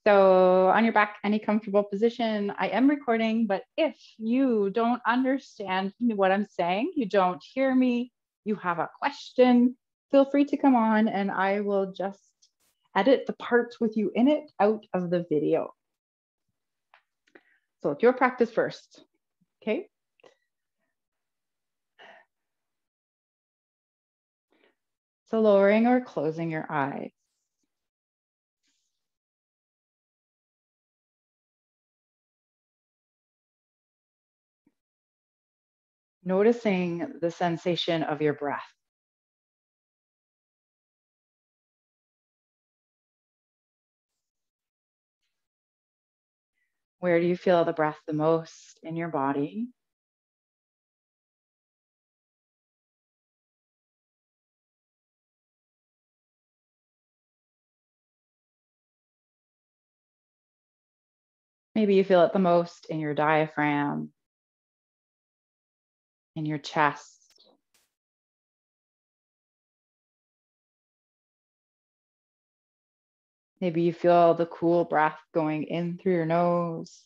So on your back, any comfortable position. I am recording, but if you don't understand what I'm saying, you don't hear me, you have a question, feel free to come on and I will just edit the parts with you in it out of the video. So it's your practice first, okay? So lowering or closing your eyes. Noticing the sensation of your breath. Where do you feel the breath the most in your body? Maybe you feel it the most in your diaphragm, in your chest. Maybe you feel the cool breath going in through your nose,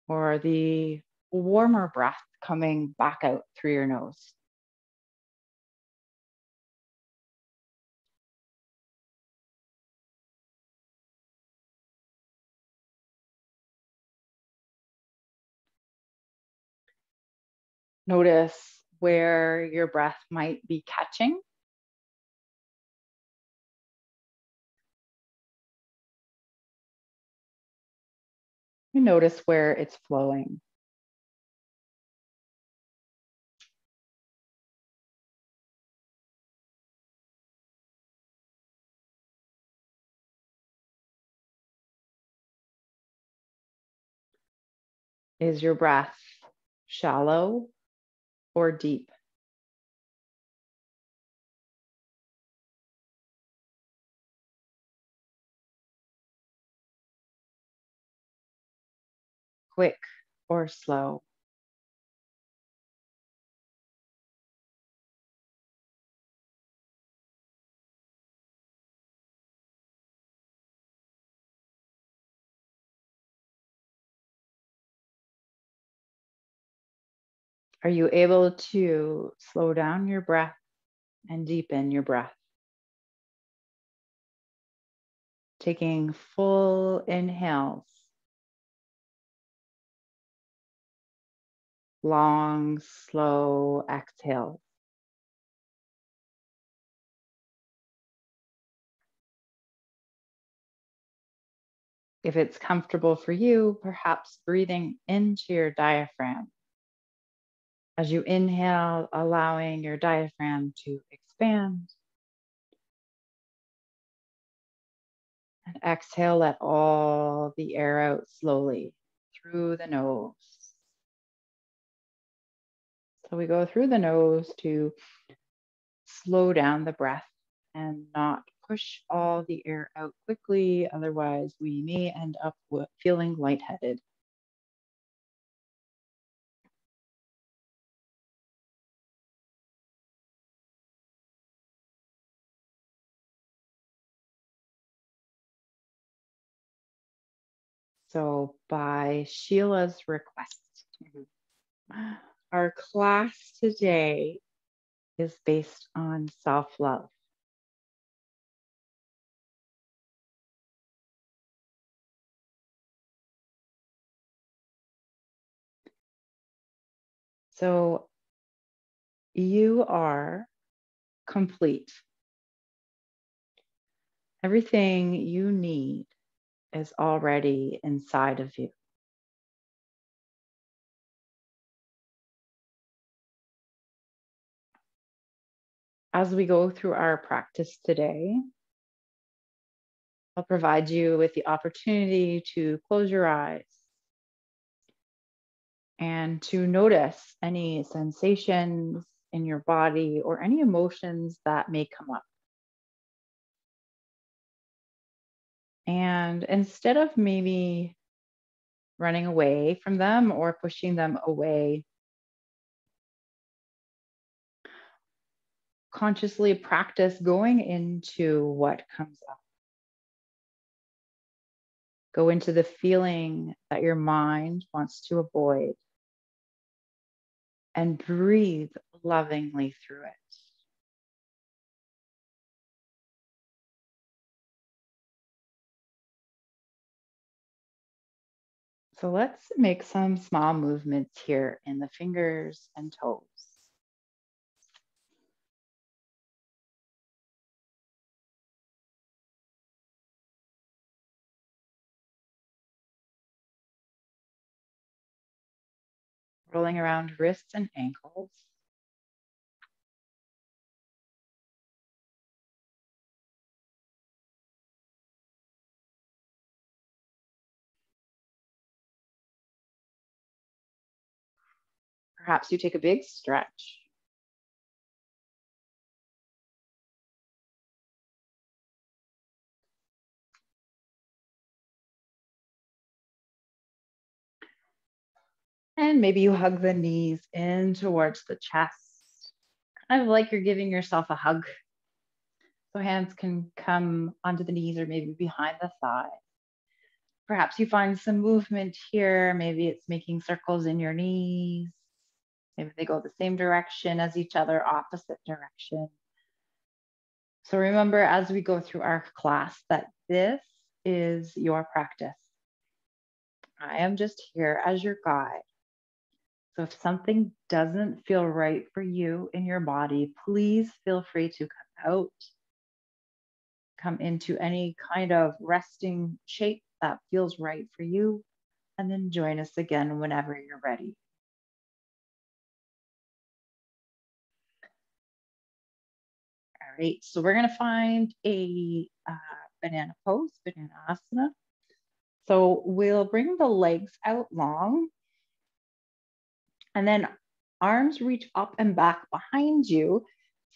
or the warmer breath coming back out through your nose. Notice where your breath might be catching. And notice where it's flowing. Is your breath shallow or deep? Quick or slow? Are you able to slow down your breath and deepen your breath? Taking full inhales, long, slow exhales. If it's comfortable for you, perhaps breathing into your diaphragm. As you inhale, allowing your diaphragm to expand. And exhale, let all the air out slowly through the nose. So we go through the nose to slow down the breath and not push all the air out quickly. Otherwise, we may end up feeling lightheaded. So by Sheila's request, our class today is based on self-love. So you are complete. Everything you need is already inside of you. As we go through our practice today, I'll provide you with the opportunity to close your eyes and to notice any sensations in your body or any emotions that may come up. And instead of maybe running away from them or pushing them away, consciously practice going into what comes up. Go into the feeling that your mind wants to avoid and breathe lovingly through it. So let's make some small movements here in the fingers and toes. Rolling around wrists and ankles. Perhaps you take a big stretch. And maybe you hug the knees in towards the chest, kind of like you're giving yourself a hug. So hands can come onto the knees or maybe behind the thigh. Perhaps you find some movement here. Maybe it's making circles in your knees. Maybe they go the same direction as each other, opposite direction. So remember, as we go through our class, that this is your practice. I am just here as your guide. So if something doesn't feel right for you in your body, please feel free to come out, come into any kind of resting shape that feels right for you, and then join us again whenever you're ready. All right, so we're gonna find a banana pose, banana asana. So we'll bring the legs out long, and then arms reach up and back behind you,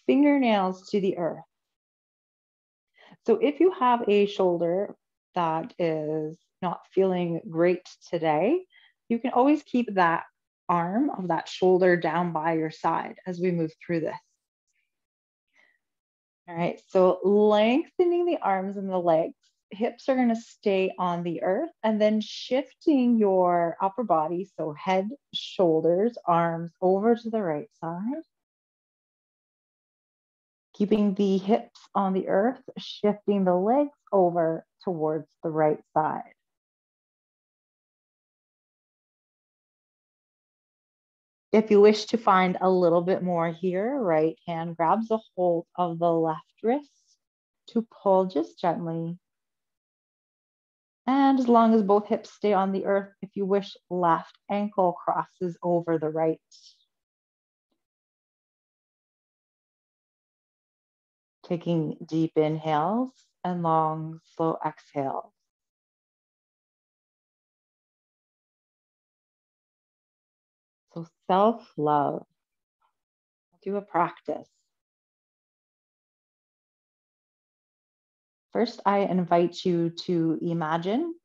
fingernails to the earth. So if you have a shoulder that is not feeling great today, you can always keep that arm of that shoulder down by your side as we move through this. All right, so lengthening the arms and the legs, hips are gonna stay on the earth, and then shifting your upper body, so head, shoulders, arms over to the right side. Keeping the hips on the earth, shifting the legs over towards the right side. If you wish to find a little bit more here, right hand grabs a hold of the left wrist to pull just gently. And as long as both hips stay on the earth, if you wish, left ankle crosses over the right. Taking deep inhales and long, slow exhales. So self-love, do a practice. First, I invite you to imagine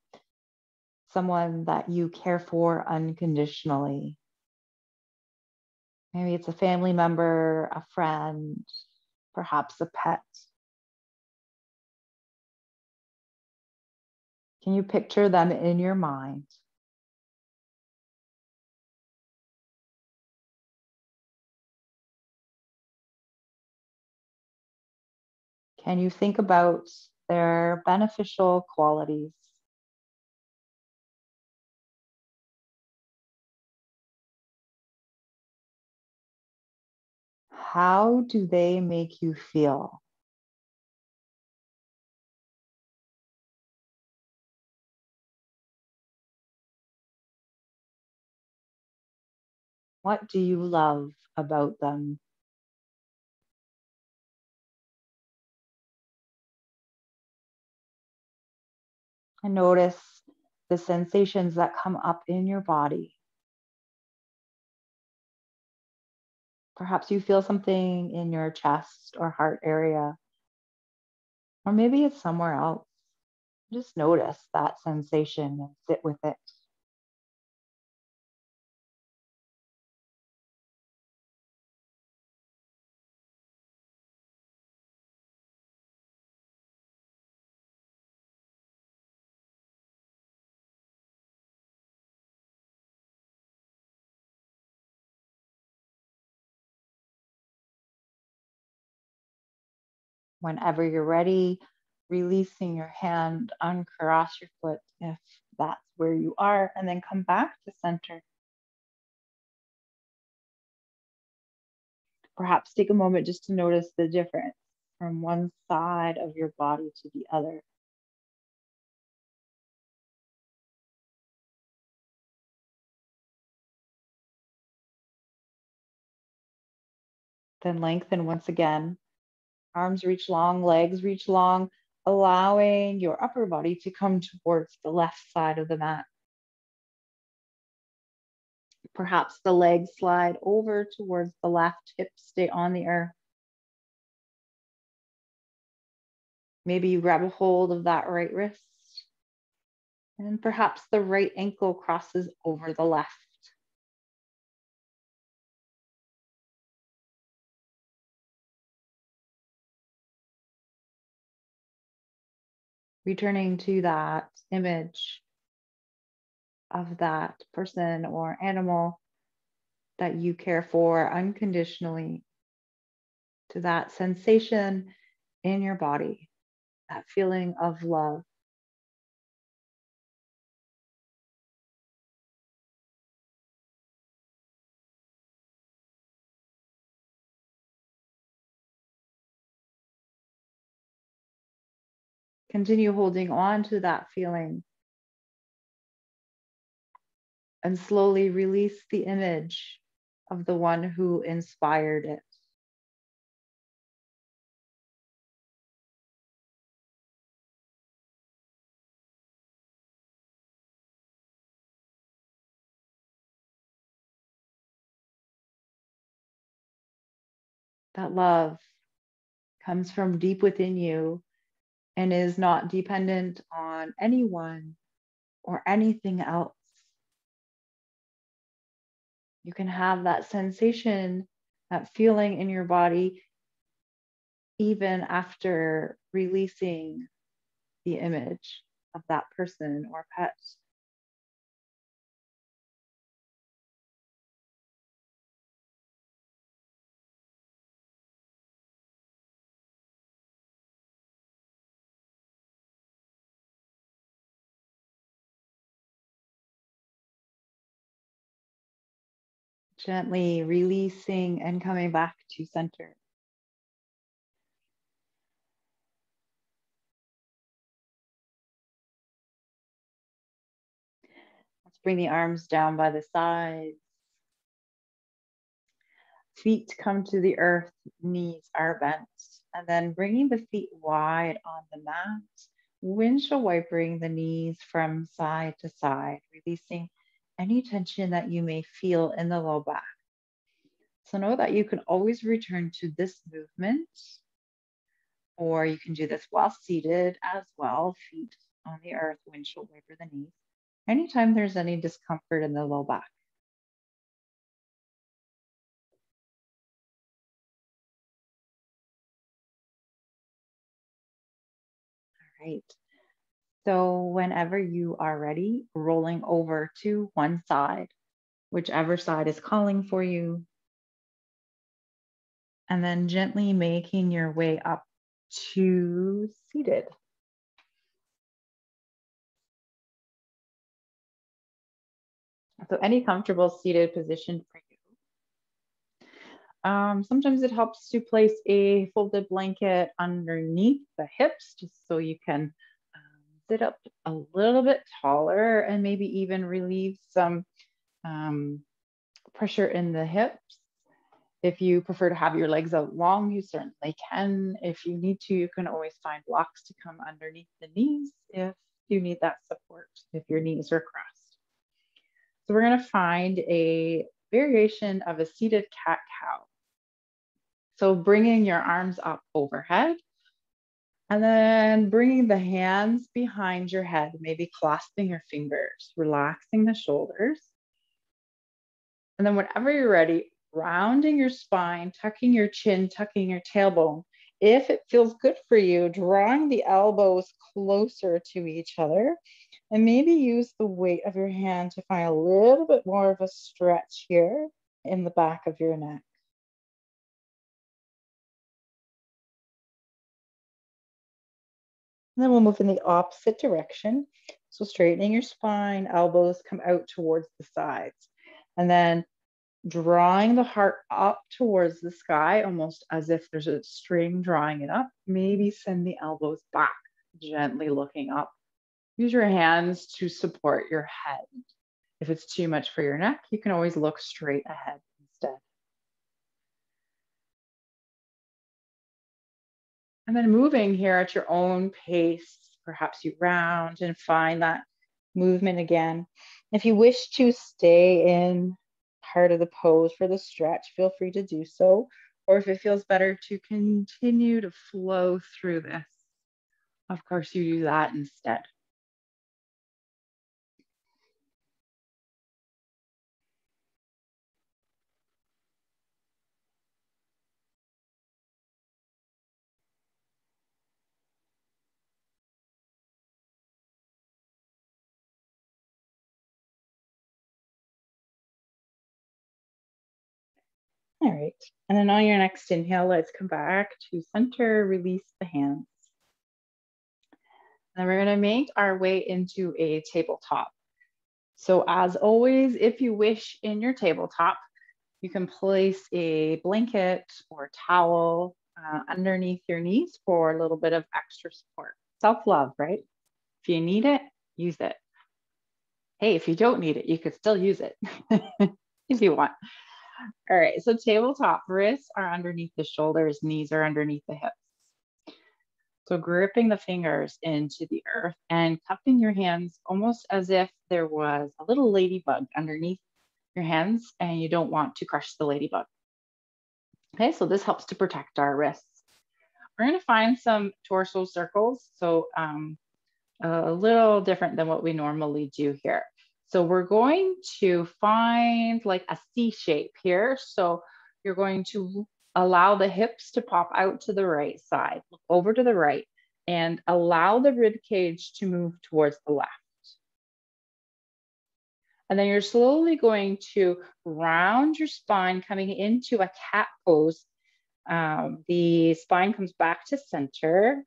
someone that you care for unconditionally. Maybe it's a family member, a friend, perhaps a pet. Can you picture them in your mind? Can you think about their beneficial qualities? How do they make you feel? What do you love about them? And notice the sensations that come up in your body. Perhaps you feel something in your chest or heart area, or maybe it's somewhere else. Just notice that sensation and sit with it. Whenever you're ready, releasing your hand, uncross your foot if that's where you are, and then come back to center. Perhaps take a moment just to notice the difference from one side of your body to the other. Then lengthen once again. Arms reach long, legs reach long, allowing your upper body to come towards the left side of the mat. Perhaps the legs slide over towards the left, hips stay on the earth. Maybe you grab a hold of that right wrist, and perhaps the right ankle crosses over the left. Returning to that image of that person or animal that you care for unconditionally, to that sensation in your body, that feeling of love. Continue holding on to that feeling and slowly release the image of the one who inspired it. That love comes from deep within you and is not dependent on anyone or anything else. You can have that sensation, that feeling in your body, even after releasing the image of that person or pet. Gently releasing and coming back to center. Let's bring the arms down by the sides. Feet come to the earth, knees are bent. And then bringing the feet wide on the mat, windshield wipering the knees from side to side, releasing any tension that you may feel in the low back. So know that you can always return to this movement, or you can do this while seated as well, feet on the earth, windshield wiper the knees, anytime there's any discomfort in the low back. All right. So whenever you are ready, rolling over to one side, whichever side is calling for you, and then gently making your way up to seated. So any comfortable seated position for you. Sometimes it helps to place a folded blanket underneath the hips, just so you can sit up a little bit taller and maybe even relieve some pressure in the hips. If you prefer to have your legs out long, you certainly can. If you need to, you can always find blocks to come underneath the knees if you need that support, if your knees are crossed. So we're going to find a variation of a seated cat-cow. So bringing your arms up overhead and then bringing the hands behind your head, maybe clasping your fingers, relaxing the shoulders. And then whenever you're ready, rounding your spine, tucking your chin, tucking your tailbone. If it feels good for you, drawing the elbows closer to each other, and maybe use the weight of your hand to find a little bit more of a stretch here in the back of your neck. And then we'll move in the opposite direction. So straightening your spine, elbows come out towards the sides. And then drawing the heart up towards the sky, almost as if there's a string drawing it up. Maybe send the elbows back, gently looking up. Use your hands to support your head. If it's too much for your neck, you can always look straight ahead instead. And then moving here at your own pace, perhaps you round and find that movement again. If you wish to stay in part of the pose for the stretch, feel free to do so. Or if it feels better to continue to flow through this, of course you do that instead. All right, and then on your next inhale, let's come back to center, release the hands. And we're gonna make our way into a tabletop. So as always, if you wish in your tabletop, you can place a blanket or towel underneath your knees for a little bit of extra support. Self-love, right? If you need it, use it. Hey, if you don't need it, you could still use it if you want. All right, so tabletop, wrists are underneath the shoulders, knees are underneath the hips. So gripping the fingers into the earth and cupping your hands almost as if there was a little ladybug underneath your hands and you don't want to crush the ladybug. Okay, so this helps to protect our wrists. We're gonna find some torso circles. So a little different than what we normally do here. So we're going to find like a C shape here. So you're going to allow the hips to pop out to the right side, look over to the right, and allow the rib cage to move towards the left. And then you're slowly going to round your spine, coming into a cat pose. The spine comes back to center.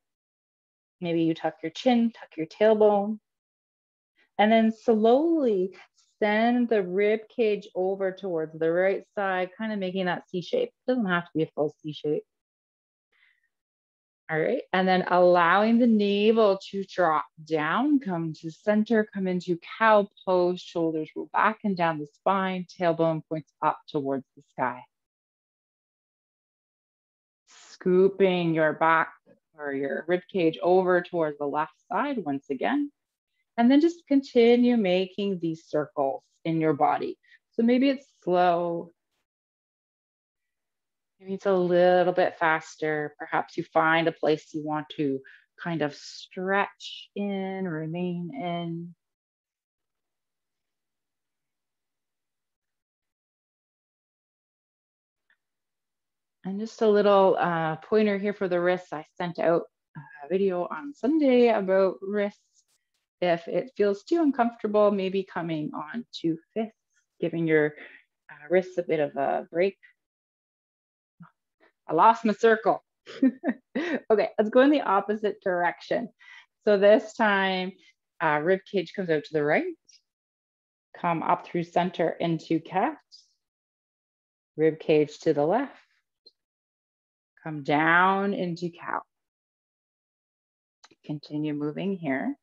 Maybe you tuck your chin, tuck your tailbone, and then slowly send the rib cage over towards the right side, kind of making that C shape. It doesn't have to be a full C shape. All right, and then allowing the navel to drop down, come to center, come into cow pose, shoulders roll back and down the spine, tailbone points up towards the sky. Scooping your back or your rib cage over towards the left side once again. And then just continue making these circles in your body. So maybe it's slow. Maybe it's a little bit faster. Perhaps you find a place you want to kind of stretch in, remain in. And just a little pointer here for the wrists. I sent out a video on Sunday about wrists. If it feels too uncomfortable, maybe coming on to fists, giving your wrists a bit of a break. I lost my circle. Okay, let's go in the opposite direction. So this time, rib cage comes out to the right. Come up through center into cat. Rib cage to the left. Come down into cow. Continue moving here.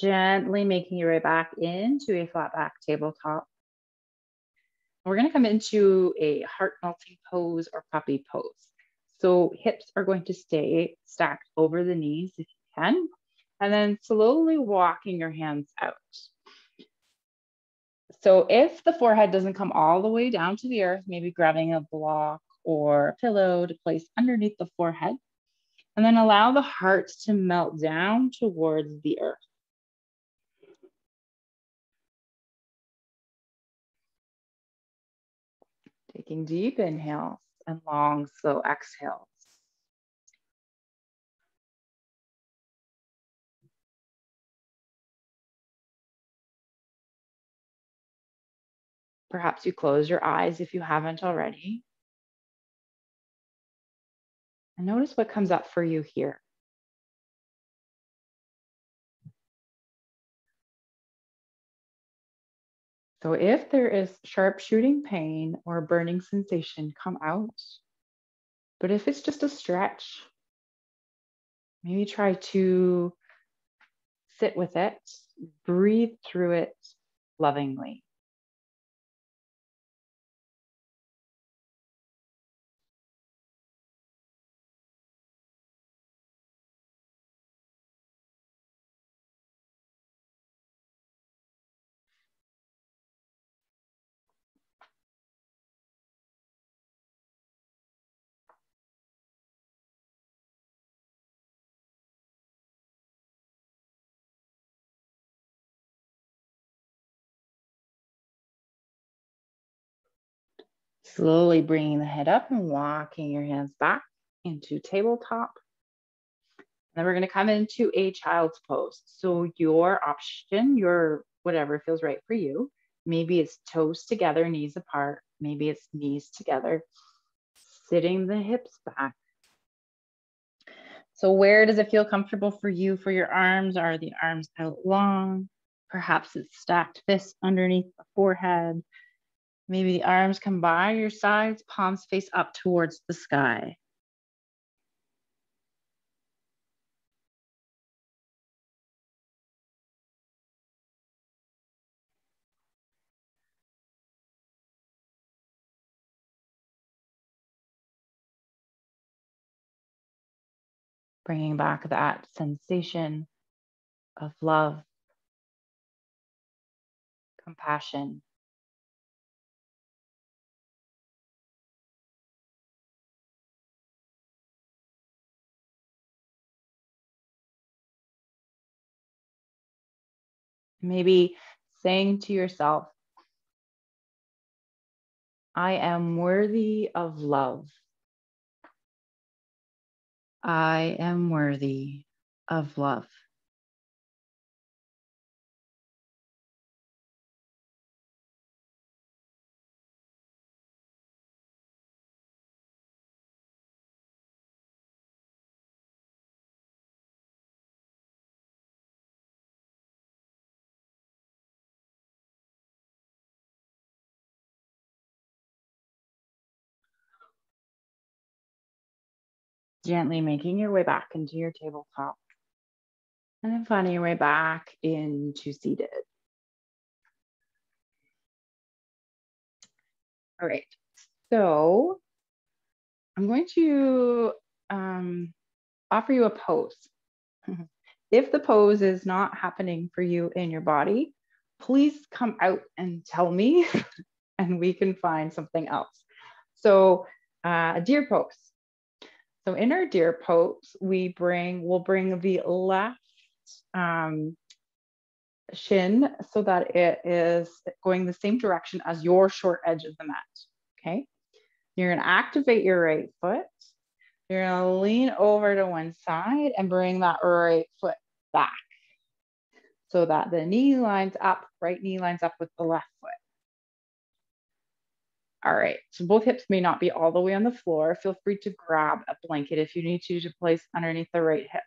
Gently making your way back into a flat back tabletop. We're going to come into a heart melting pose or puppy pose. So hips are going to stay stacked over the knees if you can, and then slowly walking your hands out. So if the forehead doesn't come all the way down to the earth, maybe grabbing a block or a pillow to place underneath the forehead, and then allow the heart to melt down towards the earth. Taking deep inhales and long, slow exhales. Perhaps you close your eyes if you haven't already. And notice what comes up for you here. So if there is sharp shooting pain or burning sensation, come out. But if it's just a stretch, maybe try to sit with it, breathe through it lovingly. Slowly bringing the head up and walking your hands back into tabletop. Then we're going to come into a child's pose. So your option, your whatever feels right for you. Maybe it's toes together, knees apart. Maybe it's knees together, sitting the hips back. So where does it feel comfortable for you for your arms? Are the arms out long? Perhaps it's stacked fists underneath the forehead. Maybe the arms come by your sides, palms face up towards the sky. Bringing back that sensation of love, compassion. Maybe saying to yourself, I am worthy of love. I am worthy of love. Gently making your way back into your tabletop. And then finding your way back into seated. All right. So I'm going to offer you a pose. If the pose is not happening for you in your body, please come out and tell me and we can find something else. So deer pose. So in our deer pose, we'll bring the left shin so that it is going the same direction as your short edge of the mat, okay? You're gonna activate your right foot. You're gonna lean over to one side and bring that right foot back so that the knee lines up, right knee lines up with the left foot. All right, so both hips may not be all the way on the floor. Feel free to grab a blanket if you need to place underneath the right hip.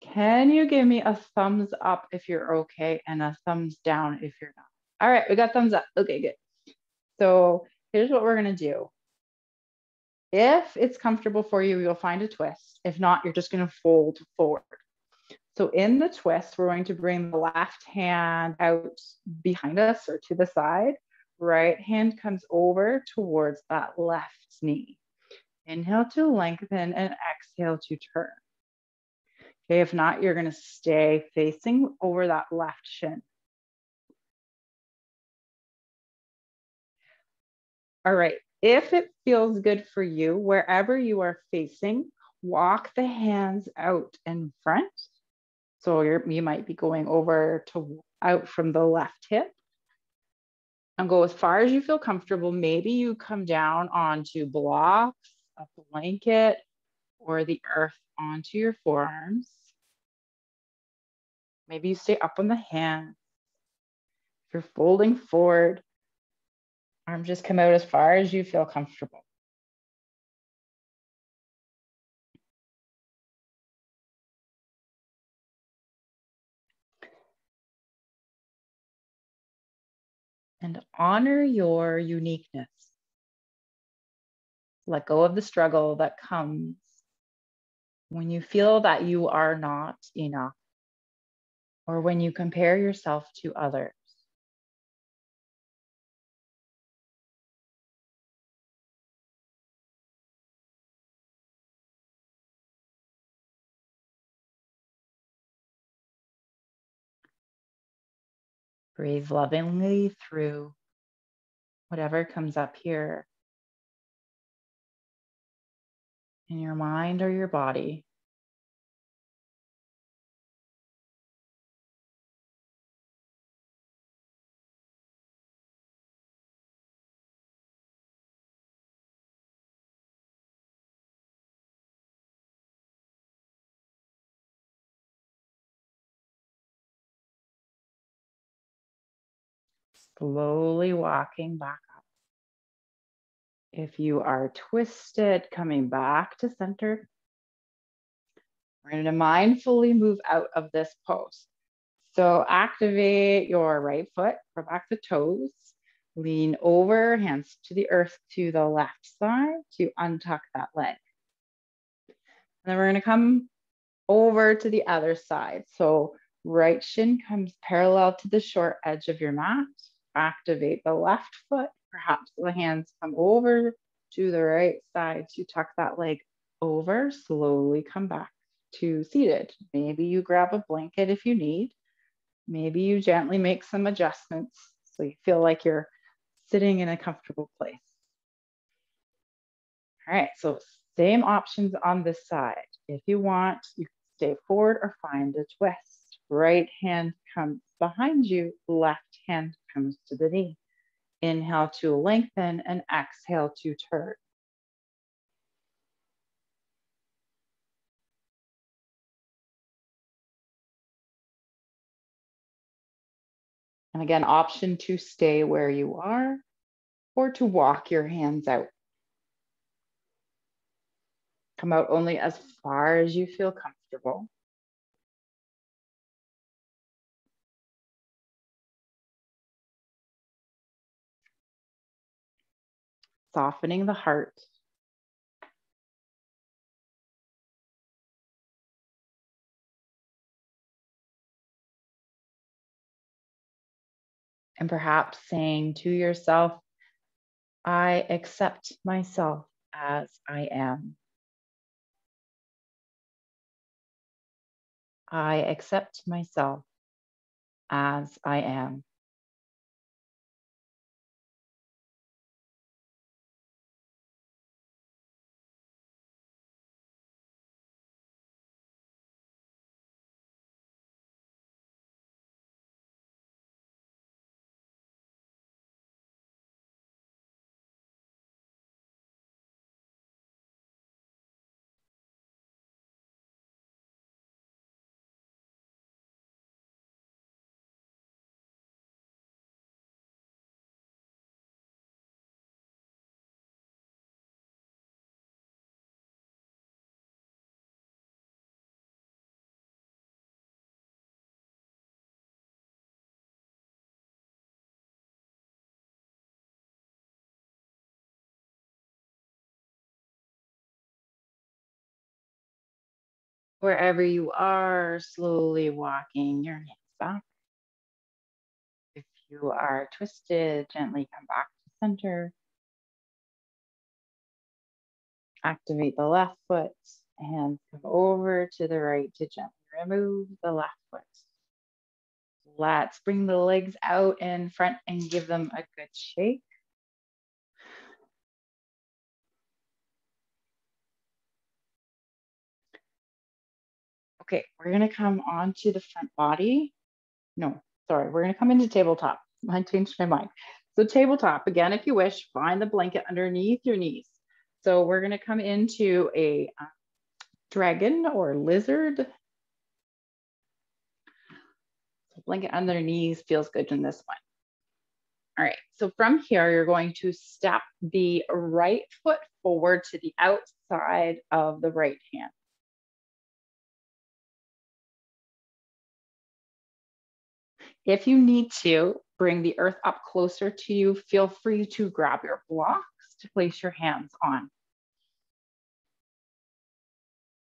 Can you give me a thumbs up if you're okay and a thumbs down if you're not? All right, we got thumbs up. Okay, good. So here's what we're gonna do. If it's comfortable for you, you'll find a twist. If not, you're just gonna fold forward. So in the twist, we're going to bring the left hand out behind us or to the side. Right hand comes over towards that left knee. Inhale to lengthen and exhale to turn. Okay, if not, you're going to stay facing over that left shin. All right, if it feels good for you, wherever you are facing, walk the hands out in front. So you might be going over to out from the left hip. And go as far as you feel comfortable. Maybe you come down onto blocks, a blanket, or the earth onto your forearms. Maybe you stay up on the hands. If you're folding forward, Arms just come out as far as you feel comfortable. And honor your uniqueness. Let go of the struggle that comes when you feel that you are not enough or when you compare yourself to others. Breathe lovingly through whatever comes up here in your mind or your body. Slowly walking back up. If you are twisted, coming back to center, we're going to mindfully move out of this pose. So activate your right foot, go back the toes, lean over, hands to the earth to the left side to untuck that leg. And then we're going to come over to the other side. So right shin comes parallel to the short edge of your mat. Activate the left foot. Perhaps the hands come over to the right side to tuck that leg over. Slowly come back to seated. Maybe you grab a blanket if you need. Maybe you gently make some adjustments so you feel like you're sitting in a comfortable place. All right, so same options on this side. If you want, you can stay forward or find a twist. Right hand comes behind you, left hand comes to the knee. Inhale to lengthen and exhale to turn. And again, option to stay where you are or to walk your hands out. Come out only as far as you feel comfortable. Softening the heart. And perhaps saying to yourself, I accept myself as I am. I accept myself as I am. Wherever you are, slowly walking your hands back. If you are twisted, gently come back to center. Activate the left foot. Hands come over to the right to gently remove the left foot. Let's bring the legs out in front and give them a good shake. Okay, we're gonna come onto the front body. No, sorry, we're gonna come into tabletop. I changed my mind. So tabletop, again, if you wish, find the blanket underneath your knees. So we're gonna come into a dragon or lizard. So blanket under the knees feels good in this one. All right, so from here, you're going to step the right foot forward to the outside of the right hand. If you need to bring the earth up closer to you, feel free to grab your blocks to place your hands on.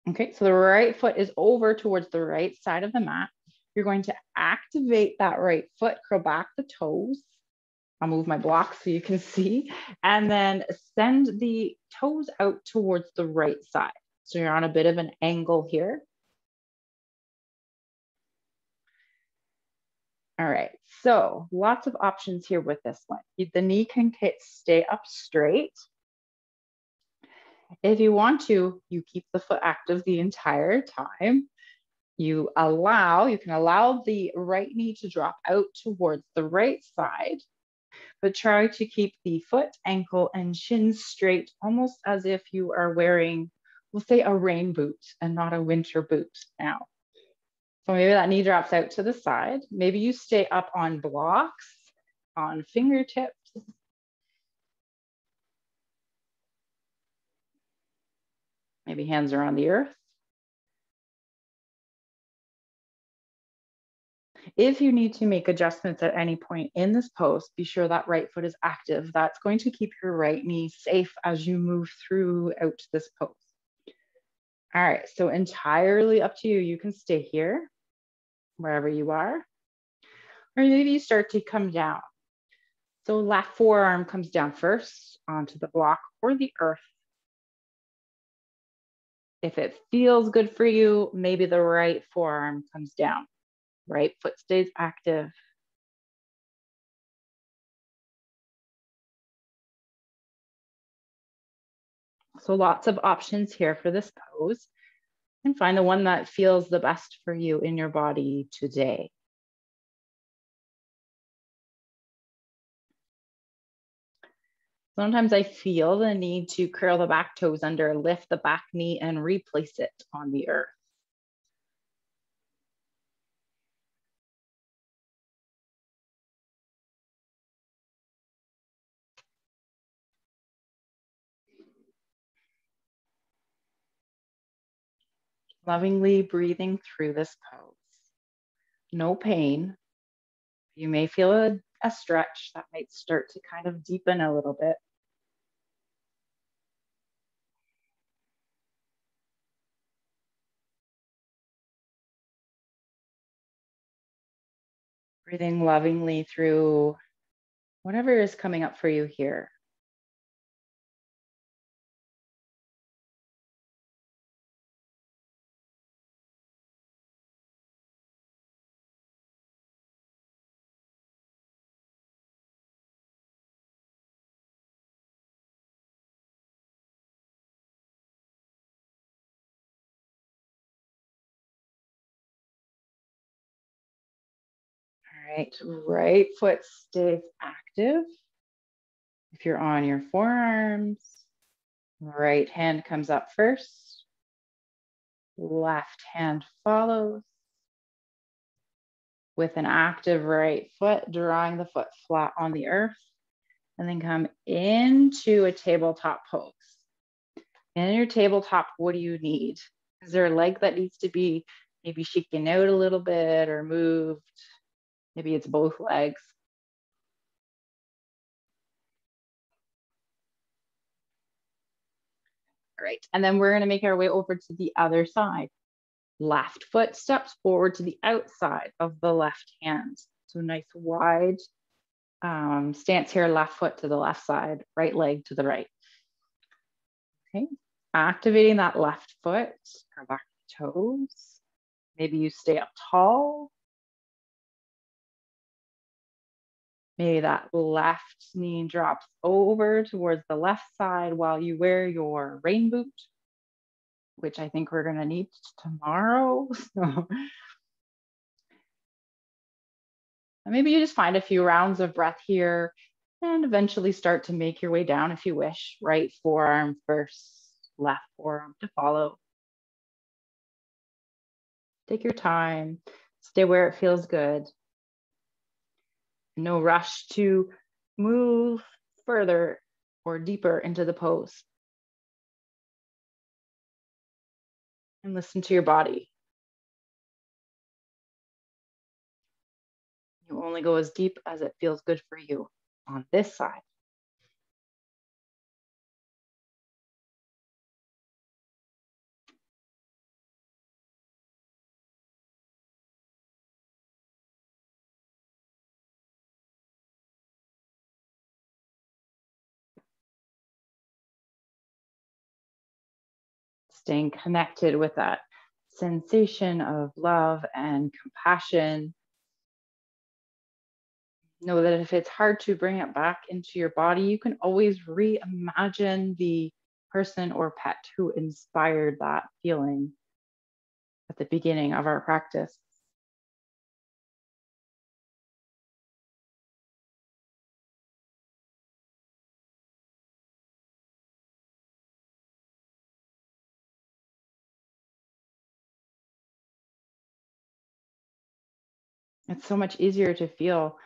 Okay, so the right foot is over towards the right side of the mat. You're going to activate that right foot, curl back the toes. I'll move my block so you can see, and then send the toes out towards the right side. So you're on a bit of an angle here. All right, so lots of options here with this one. The knee can stay up straight. If you want to, you keep the foot active the entire time. You can allow the right knee to drop out towards the right side, but try to keep the foot, ankle, and shin straight, almost as if you are wearing, we'll say, a rain boot and not a winter boot now. So maybe that knee drops out to the side. Maybe you stay up on blocks, on fingertips. Maybe hands are on the earth. If you need to make adjustments at any point in this pose, be sure that right foot is active. That's going to keep your right knee safe as you move throughout this pose. All right, so entirely up to you. You can stay here, wherever you are, or maybe you start to come down. So left forearm comes down first onto the block or the earth. If it feels good for you, maybe the right forearm comes down. Right foot stays active. So lots of options here for this pose, and find the one that feels the best for you in your body today. Sometimes I feel the need to curl the back toes under, lift the back knee, and replace it on the earth. Lovingly breathing through this pose. No pain. You may feel a stretch that might start to kind of deepen a little bit. Breathing lovingly through whatever is coming up for you here. All right, right foot stays active. If you're on your forearms, right hand comes up first. Left hand follows. With an active right foot, drawing the foot flat on the earth, and then come into a tabletop pose. In your tabletop, what do you need? Is there a leg that needs to be maybe shaken out a little bit or moved? Maybe it's both legs. All right, and then we're gonna make our way over to the other side. Left foot steps forward to the outside of the left hand. So nice wide stance here, left foot to the left side, right leg to the right. Okay, activating that left foot, curl back the toes. Maybe you stay up tall. Maybe that left knee drops over towards the left side while you wear your rain boot, which I think we're gonna need tomorrow. So maybe you just find a few rounds of breath here and eventually start to make your way down if you wish. Right forearm first, left forearm to follow. Take your time, stay where it feels good. No rush to Move further or deeper into the pose and listen to your body. You only go as deep as it feels good for you on this side. Staying connected with that sensation of love and compassion. Know that if it's hard to bring it back into your body, you can always reimagine the person or pet who inspired that feeling at the beginning of our practice. It's so much easier to feel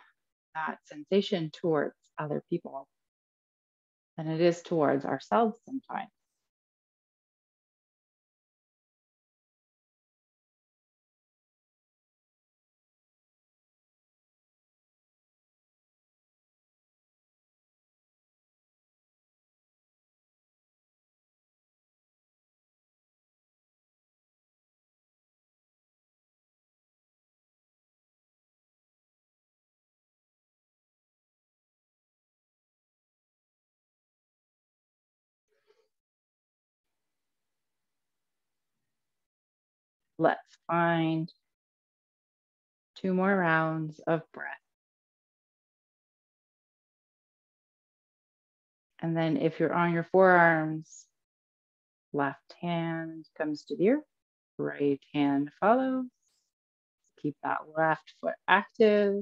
that sensation towards other people than it is towards ourselves sometimes. Let's find 2 more rounds of breath. And then if you're on your forearms, left hand comes to the earth, right hand follows. Keep that left foot active.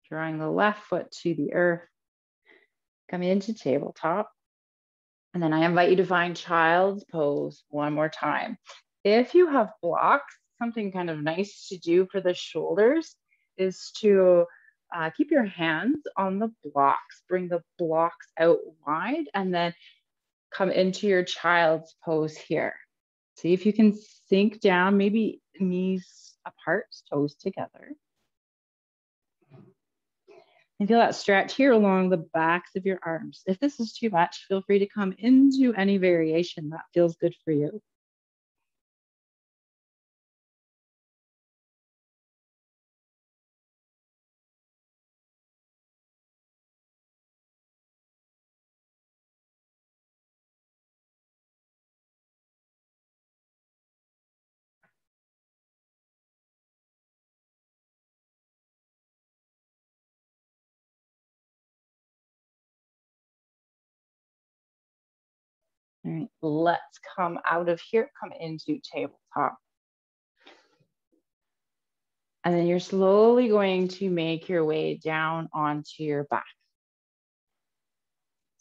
Drawing the left foot to the earth. Come into tabletop. And then I invite you to find child's pose one more time. If you have blocks, something kind of nice to do for the shoulders is to keep your hands on the blocks, bring the blocks out wide, and then come into your child's pose here. See if you can sink down, maybe knees apart, toes together. And feel that stretch here along the backs of your arms. If this is too much, feel free to come into any variation that feels good for you. All right, let's come out of here, come into tabletop. And then you're slowly going to make your way down onto your back.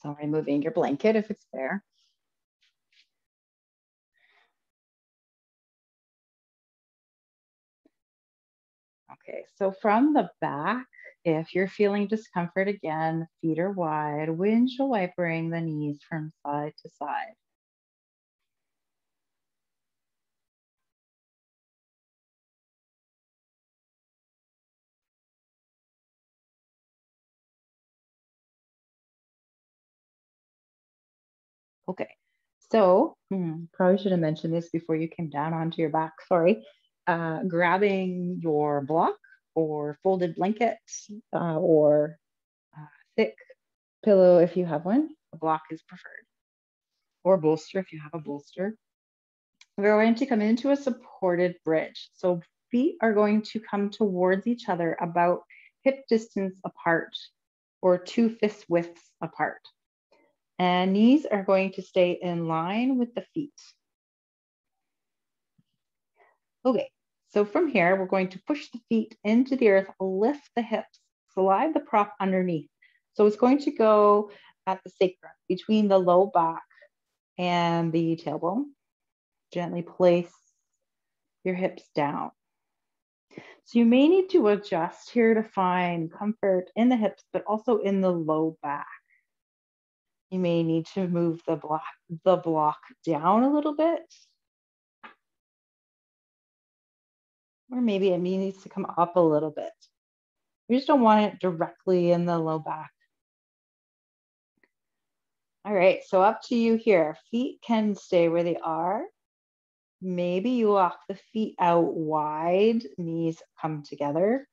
So removing your blanket if it's there. Okay, so from the back, if you're feeling discomfort again, feet are wide, windshield wipering the knees from side to side. Okay, so probably should have mentioned this before you came down onto your back, sorry. Grabbing your block or folded blanket or thick pillow if you have one. A block is preferred. Or bolster if you have a bolster. We're going to come into a supported bridge. So feet are going to come towards each other about hip distance apart or 2 fist widths apart. And knees are going to stay in line with the feet. Okay, so from here, we're going to push the feet into the earth, lift the hips, slide the prop underneath. So it's going to go at the sacrum, between the low back and the tailbone. Gently place your hips down. So you may need to adjust here to find comfort in the hips, but also in the low back. You may need to move the block down a little bit, or maybe it needs to come up a little bit. You just don't want it directly in the low back. All right, so up to you here. Feet can stay where they are. Maybe you walk the feet out wide, knees come together.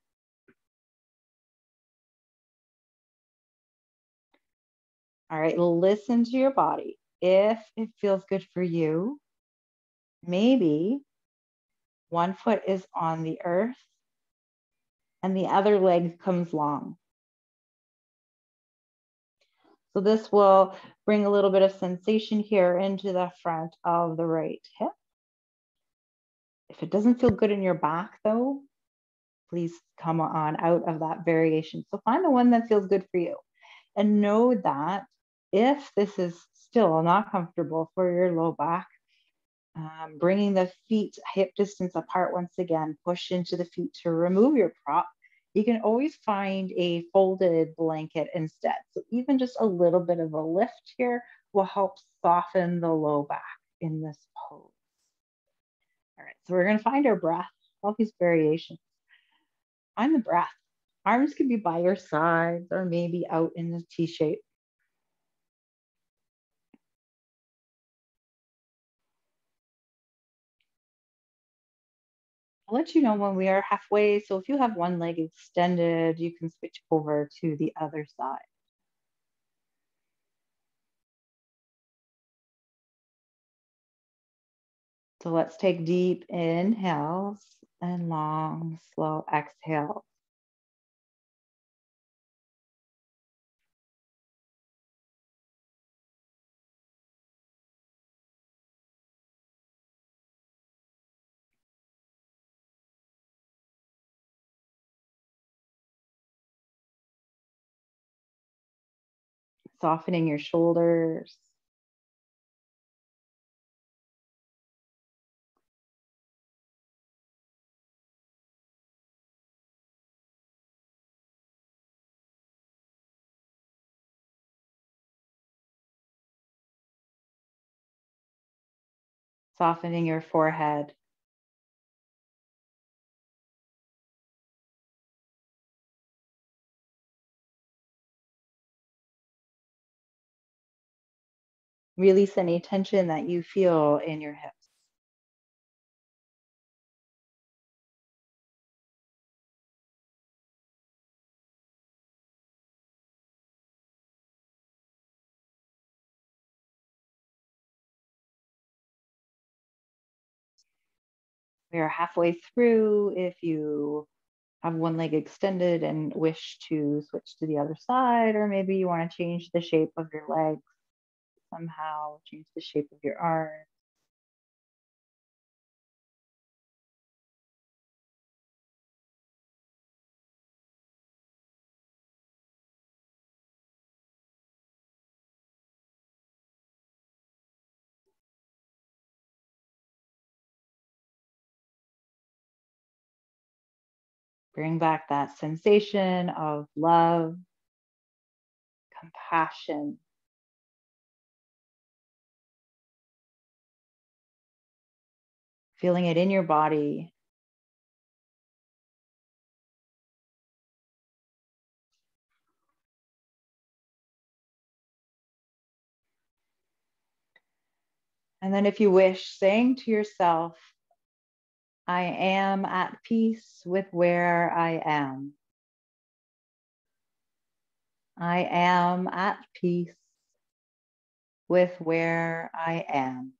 All right, listen to your body. If it feels good for you, maybe one foot is on the earth and the other leg comes long. So this will bring a little bit of sensation here into the front of the right hip. If it doesn't feel good in your back though, please come on out of that variation. So find the one that feels good for you. And know that if this is still not comfortable for your low back, bringing the feet hip distance apart once again, push into the feet to remove your prop. You can always find a folded blanket instead. So even just a little bit of a lift here will help soften the low back in this pose. All right, so we're gonna find our breath, all these variations. Find the breath. Arms could be by your sides or maybe out in the T shape. I'll let you know when we are halfway. So if you have one leg extended, you can switch over to the other side. So let's take deep inhales and long, slow exhales. Softening your shoulders. Softening your forehead. Release any tension that you feel in your hips. We are halfway through. If you have one leg extended and wish to switch to the other side, or maybe you want to change the shape of your legs somehow, change the shape of your arms. Bring back that sensation of love, compassion. Feeling it in your body. And then if you wish, saying to yourself, I am at peace with where I am. I am at peace with where I am.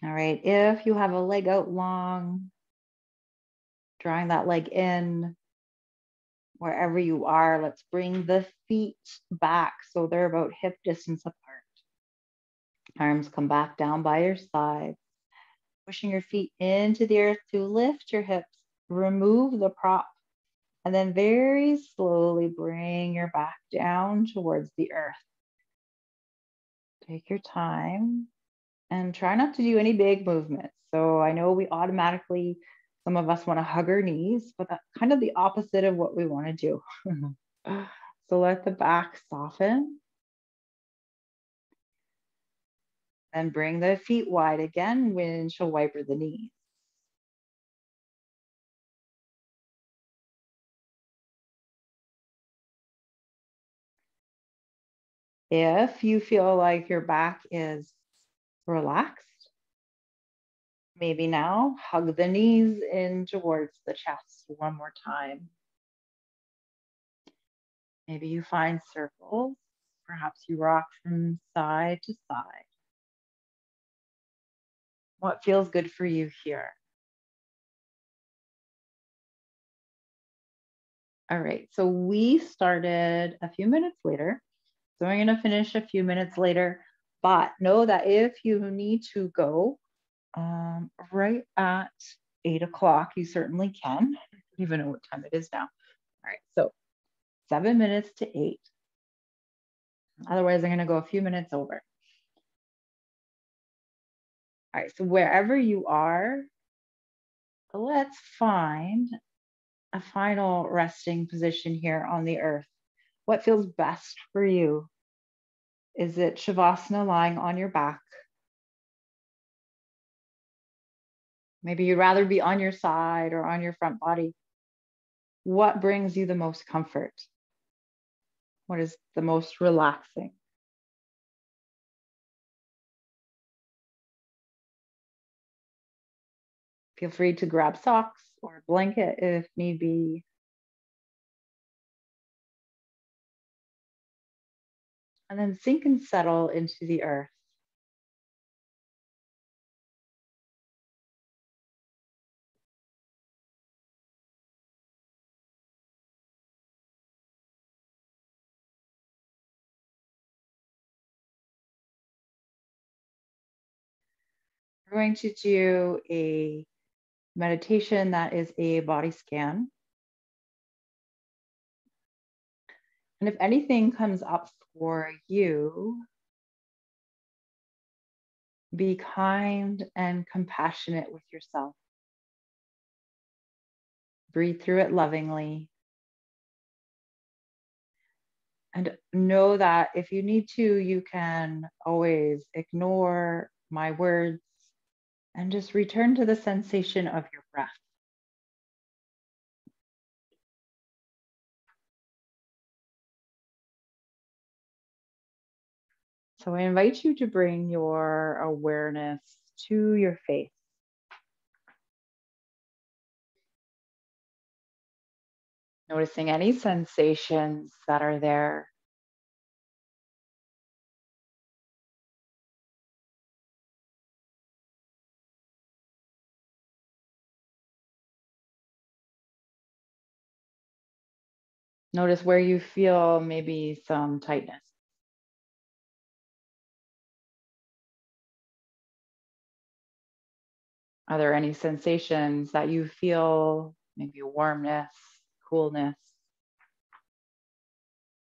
All right, if you have a leg out long, Drawing that leg in. Wherever you are, let's bring the feet back so they're about hip distance apart. Arms come back down by your sides, pushing your feet into the earth to lift your hips, remove the prop, and then very slowly bring your back down towards the earth. Take your time and try not to do any big movements. So I know we automatically, some of us want to hug our knees, but that's kind of the opposite of what we want to do. So let the back soften. And bring the feet wide again, windshield wiper the knees. If you feel like your back is relaxed, maybe now hug the knees in towards the chest one more time. Maybe you find circles. Perhaps you rock from side to side. What feels good for you here? All right, so we started a few minutes later. So I'm going to finish a few minutes later, but know that if you need to go right at 8 o'clock, you certainly can. I don't even know what time it is now. All right, so 7 minutes to 8. Otherwise, I'm going to go a few minutes over. All right, so wherever you are, let's find a final resting position here on the earth. What feels best for you? Is it Shavasana, lying on your back? Maybe you'd rather be on your side or on your front body. What brings you the most comfort? What is the most relaxing? Feel free to grab socks or a blanket if need be. And then sink and settle into the earth. We're going to do a meditation that is a body scan. And if anything comes up for you, be kind and compassionate with yourself. Breathe through it lovingly. And know that if you need to, you can always ignore my words and just return to the sensation of your breath. So I invite you to bring your awareness to your face. Noticing any sensations that are there. Notice where you feel maybe some tightness. Are there any sensations that you feel, maybe a warmness, coolness,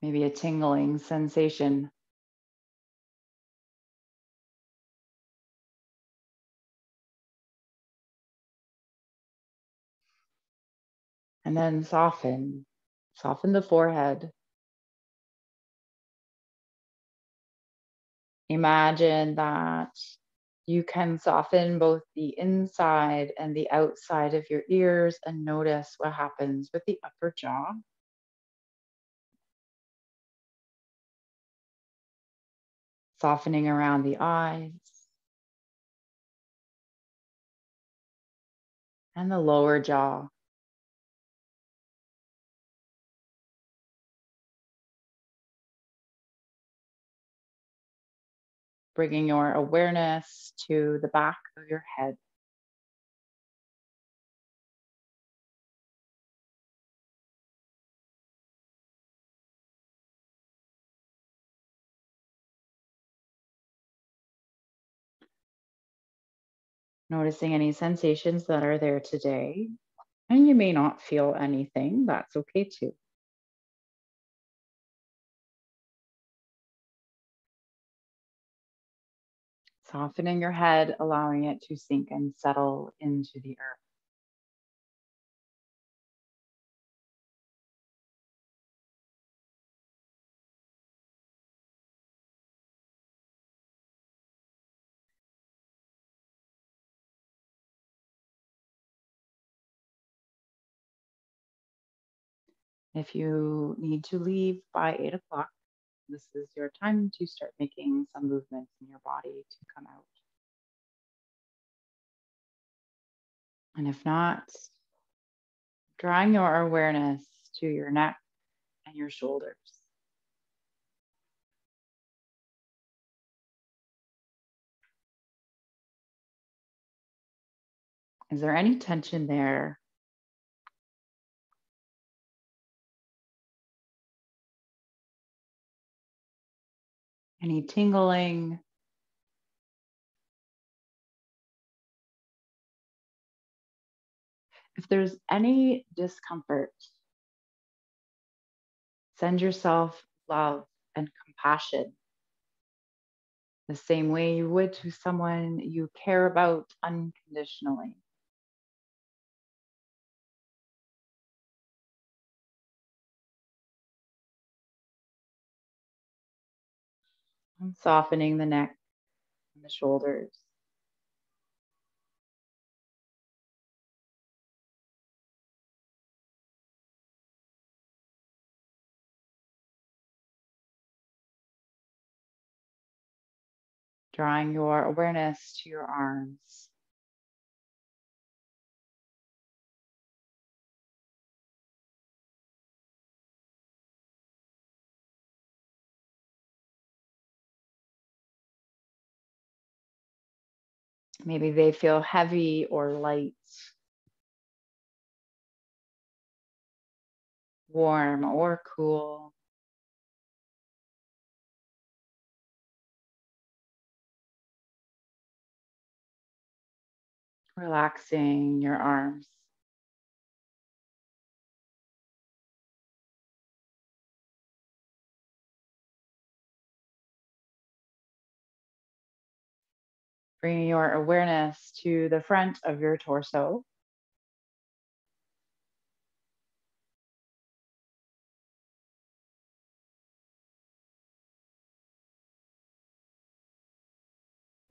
maybe a tingling sensation? And then soften the forehead. Imagine that you can soften both the inside and the outside of your ears and notice what happens with the upper jaw. Softening around the eyes and the lower jaw. Bringing your awareness to the back of your head. Noticing any sensations that are there today. And you may not feel anything, that's okay too. Softening your head, allowing it to sink and settle into the earth. If you need to leave by 8 o'clock, this is your time to start making some movements in your body to come out. And if not, drawing your awareness to your neck and your shoulders. Is there any tension there? Any tingling? If there's any discomfort, send yourself love and compassion the same way you would to someone you care about unconditionally. And softening the neck and the shoulders. Drawing your awareness to your arms. Maybe they feel heavy or light, warm or cool. Relaxing your arms. Bringing your awareness to the front of your torso.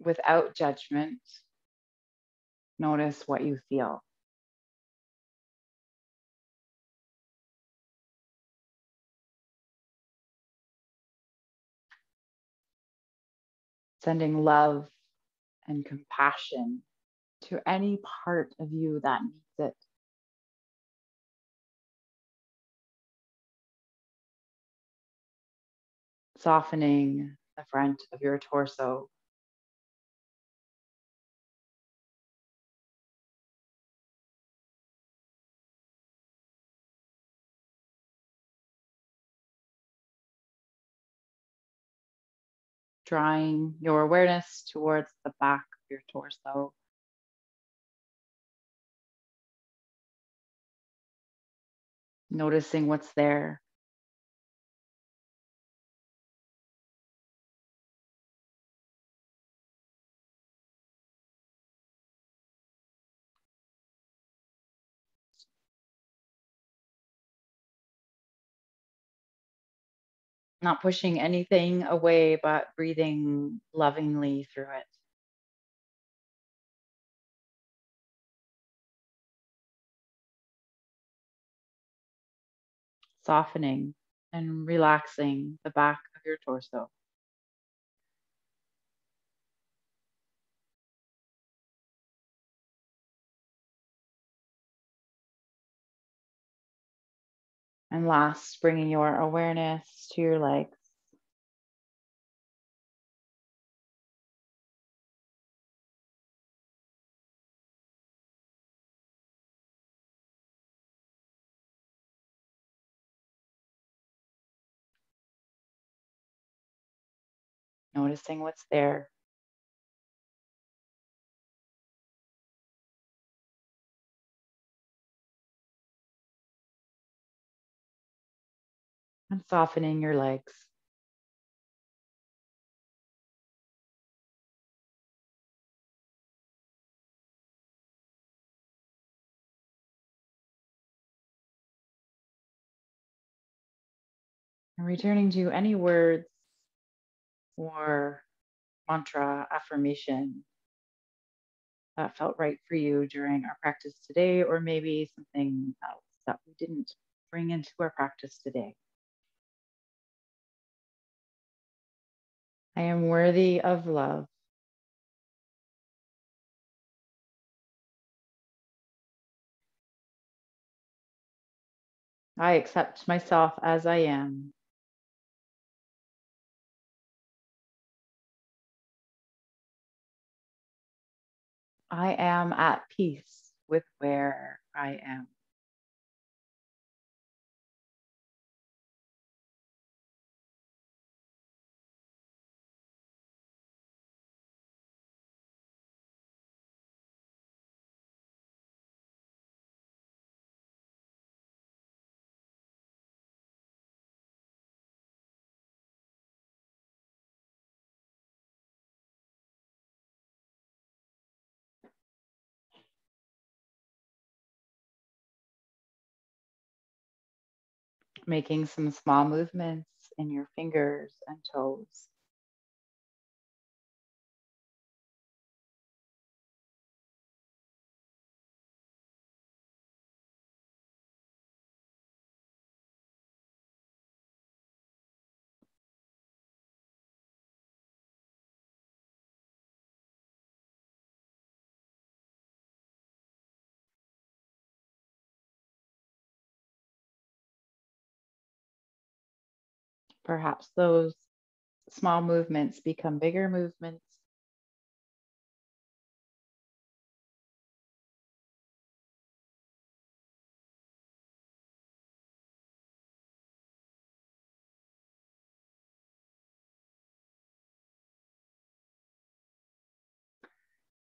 Without judgment, notice what you feel. Sending love and compassion to any part of you that needs it. Softening the front of your torso. Drawing your awareness towards the back of your torso. Noticing what's there. Not pushing anything away, but breathing lovingly through it. Softening and relaxing the back of your torso. And last, bringing your awareness to your legs. Noticing what's there. and softening your legs. And returning to any words or mantra, affirmation that felt right for you during our practice today, or maybe something else that we didn't bring into our practice today. I am worthy of love. I accept myself as I am. I am at peace with where I am. Making some small movements in your fingers and toes. Perhaps those small movements become bigger movements.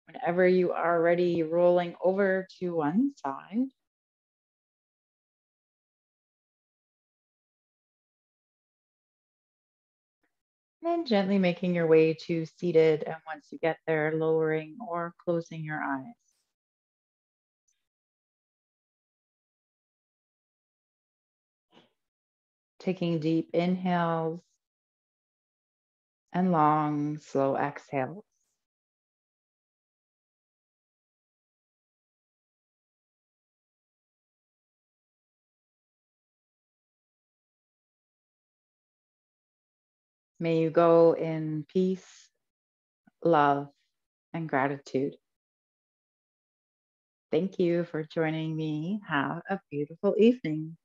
Whenever you are ready, rolling over to one side. And then gently making your way to seated. And once you get there, lowering or closing your eyes. Taking deep inhales and long, slow exhales. May you go in peace, love, and gratitude. Thank you for joining me. Have a beautiful evening.